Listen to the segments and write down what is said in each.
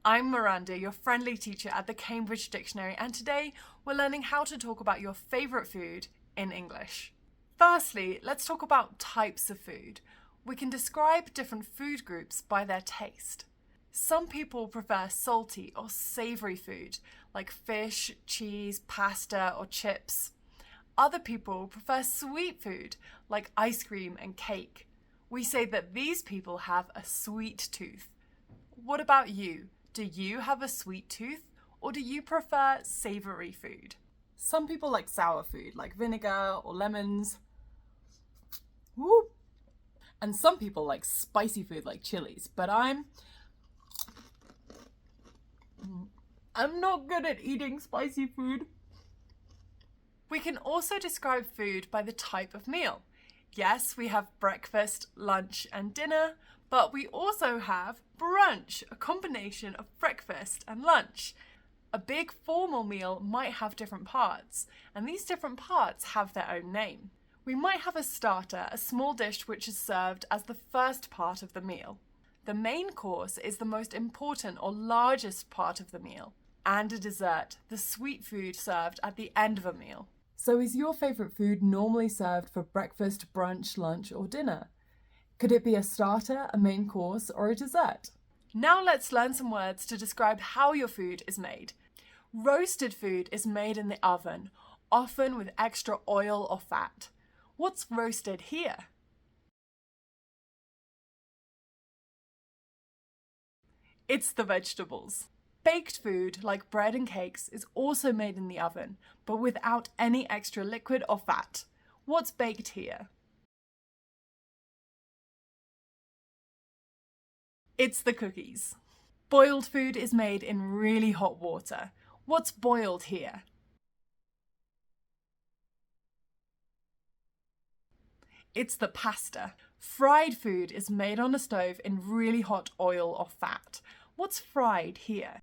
I'm Miranda, your friendly teacher at the Cambridge Dictionary, and today we're learning how to talk about your favourite food in English. Firstly, let's talk about types of food. We can describe different food groups by their taste. Some people prefer salty or savoury food, like fish, cheese, pasta, or chips. Other people prefer sweet food, like ice cream and cake. We say that these people have a sweet tooth. What about you? Do you have a sweet tooth, or do you prefer savoury food? Some people like sour food, like vinegar or lemons. Woo! And some people like spicy food, like chilies, but I'm not good at eating spicy food. We can also describe food by the type of meal. Yes, we have breakfast, lunch, and dinner, but we also have brunch, a combination of breakfast and lunch. A big formal meal might have different parts, and these different parts have their own name. We might have a starter, a small dish which is served as the first part of the meal. The main course is the most important or largest part of the meal, and a dessert, the sweet food served at the end of a meal. So is your favourite food normally served for breakfast, brunch, lunch, or dinner? Could it be a starter, a main course, or a dessert? Now let's learn some words to describe how your food is made. Roasted food is made in the oven, often with extra oil or fat. What's roasted here? It's the vegetables. Baked food, like bread and cakes, is also made in the oven, but without any extra liquid or fat. What's baked here? It's the cookies. Boiled food is made in really hot water. What's boiled here? It's the pasta. Fried food is made on a stove in really hot oil or fat. What's fried here?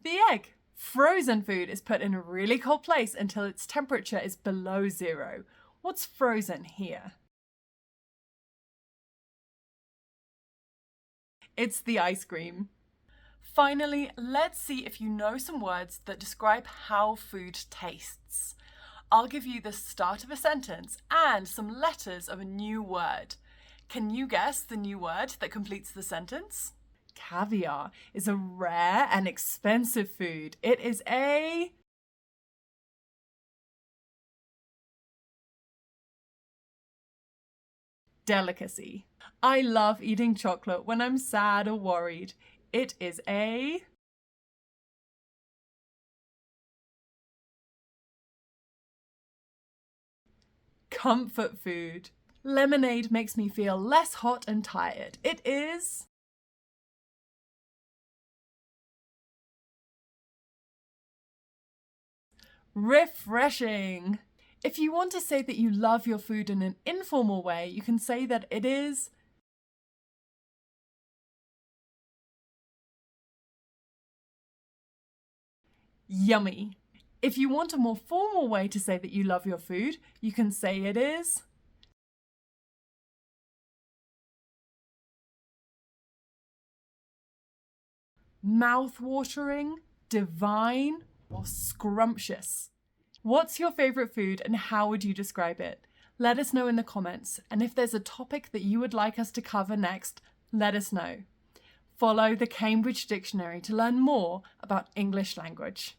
The egg. Frozen food is put in a really cold place until its temperature is below 0. What's frozen here? It's the ice cream. Finally, let's see if you know some words that describe how food tastes. I'll give you the start of a sentence and some letters of a new word. Can you guess the new word that completes the sentence? Caviar is a rare and expensive food. It is a delicacy. I love eating chocolate when I'm sad or worried. It is a comfort food. Lemonade makes me feel less hot and tired. It is refreshing. If you want to say that you love your food in an informal way, you can say that it is yummy. If you want a more formal way to say that you love your food, you can say it is mouth-watering, divine, or scrumptious. What's your favourite food and how would you describe it? Let us know in the comments, and if there's a topic that you would like us to cover next, let us know. Follow the Cambridge Dictionary to learn more about English language.